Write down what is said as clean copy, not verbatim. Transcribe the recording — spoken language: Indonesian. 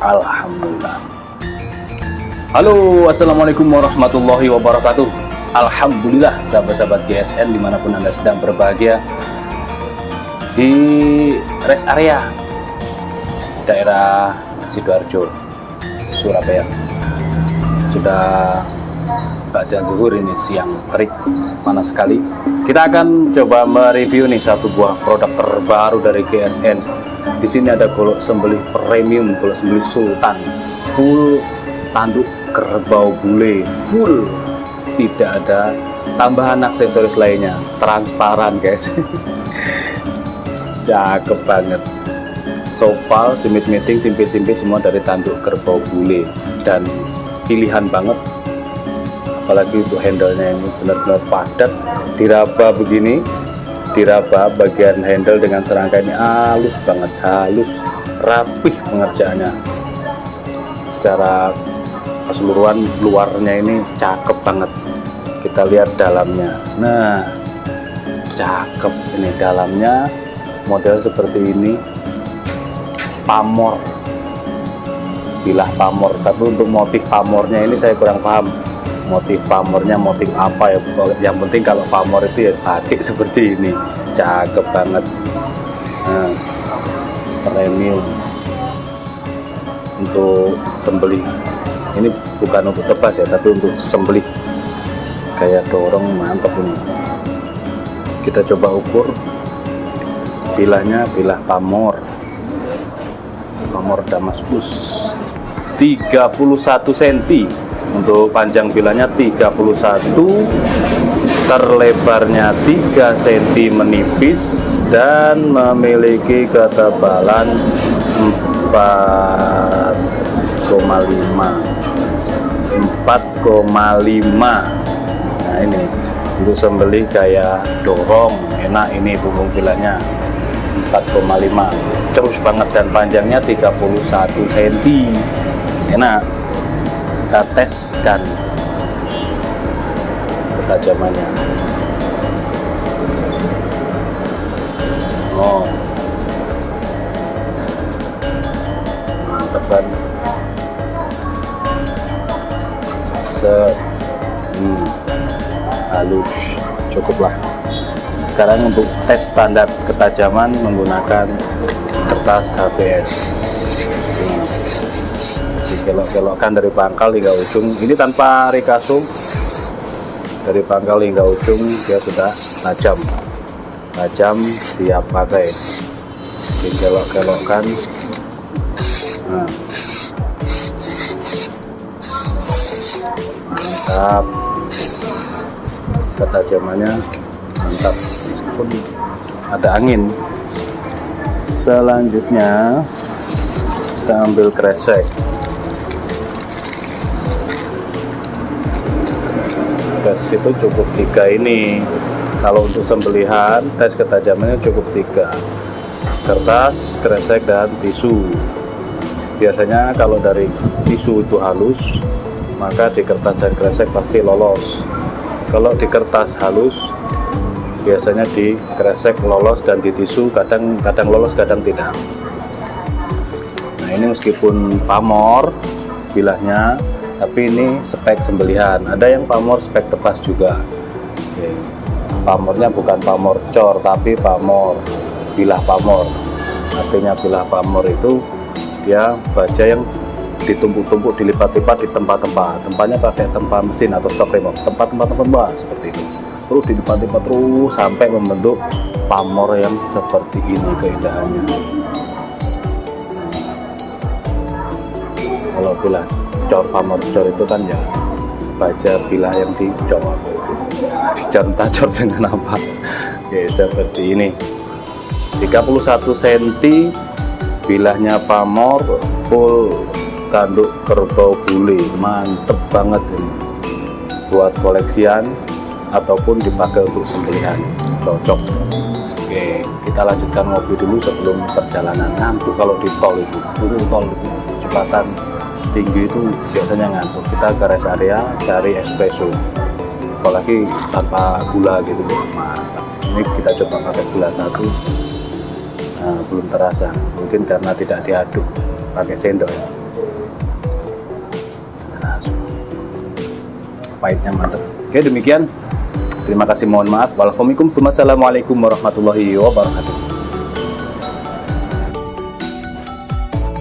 Alhamdulillah. Halo, assalamualaikum warahmatullahi wabarakatuh. Alhamdulillah, sahabat-sahabat GSN dimanapun Anda sedang berbahagia, di rest area daerah Sidoarjo, Surabaya. Sudah baca zuhur, ini siang terik panas sekali. Kita akan coba mereview nih satu buah produk terbaru dari GSN. Di sini ada golok sembelih premium, golok sembelih sultan, full tanduk kerbau bule, full, tidak ada tambahan aksesoris lainnya, transparan guys. Cakep banget. Sopal, simit-miting, simpi-simpi semua dari tanduk kerbau bule, dan pilihan banget. Apalagi untuk handle-nya ini benar-benar padat, diraba begini, diraba bagian handle dengan serangka ini halus banget, halus, rapih pengerjaannya. Secara keseluruhan luarnya ini cakep banget. Kita lihat dalamnya. Nah, cakep ini dalamnya, model seperti ini, pamor, bilah pamor. Tapi untuk motif pamornya ini saya kurang paham. Motif pamornya motif apa ya? Yang penting kalau pamor itu ya batik seperti ini, cakep banget. Nah, premium untuk sembelih. Ini bukan untuk tebas ya, tapi untuk sembelih. Kayak dorong, mantap ini. Kita coba ukur bilahnya, bilah pamor, pamor Damaskus 31 cm. Untuk panjang bilahnya 31, terlebarnya 3 cm menipis, dan memiliki ketebalan 4,5. Nah ini untuk sembelih kayak dorong, enak ini punggung bilahnya 4,5, terus banget, dan panjangnya 31 cm, enak. Kita teskan ketajamannya. Oh, mantap kan. Halus, cukuplah. Sekarang untuk tes standar ketajaman menggunakan kertas HVS. Dikelok-kelokkan dari pangkal hingga ujung. Ini tanpa rikasum, dari pangkal hingga ujung dia sudah tajam, siap pakai. Dikelok-kelokkan. Nah, mantap, ketajamannya mantap meskipun ada angin. Selanjutnya kita ambil kresek. Tes itu cukup 3 ini. Kalau untuk sembelihan tes ketajamannya cukup 3: kertas, kresek, dan tisu. Biasanya kalau dari tisu itu halus, maka di kertas dan kresek pasti lolos. Kalau di kertas halus, biasanya di kresek lolos, dan di tisu kadang lolos, kadang tidak. Nah, ini meskipun pamor bilahnya, tapi ini spek sembelihan. Ada yang pamor spek tepas juga. Oke. Pamornya bukan pamor cor, tapi pamor bilah pamor. Artinya bilah pamor itu dia baja yang ditumpuk-tumpuk, dilipat-lipat di tempat-tempat. Tempatnya pakai tempat mesin atau stock remove, tempat seperti itu. Terus dilipat-lipat terus sampai membentuk pamor yang seperti ini keindahannya. Kalau bilah cor, pamor cor itu kan ya baja bilah yang dicor, dicor dengan apa? Oke, seperti ini. 31 cm bilahnya pamor, full tanduk kerbau bule, mantep banget ini. Buat koleksian ataupun dipakai untuk sembelihan, cocok. Oke, kita lanjutkan ngopi dulu sebelum perjalanan. Ngantuk kalau di tol itu, turun tol itu kecepatan tinggi itu biasanya ngantuk. Kita ke rest area cari espresso, apalagi tanpa gula gitu, mantap. Ini kita coba pakai gula 1. Nah, belum terasa, mungkin karena tidak diaduk pakai sendok ya. Nah, pahitnya mantap. Oke, demikian. Terima kasih, mohon maaf. Wassalamualaikum warahmatullahi wabarakatuh.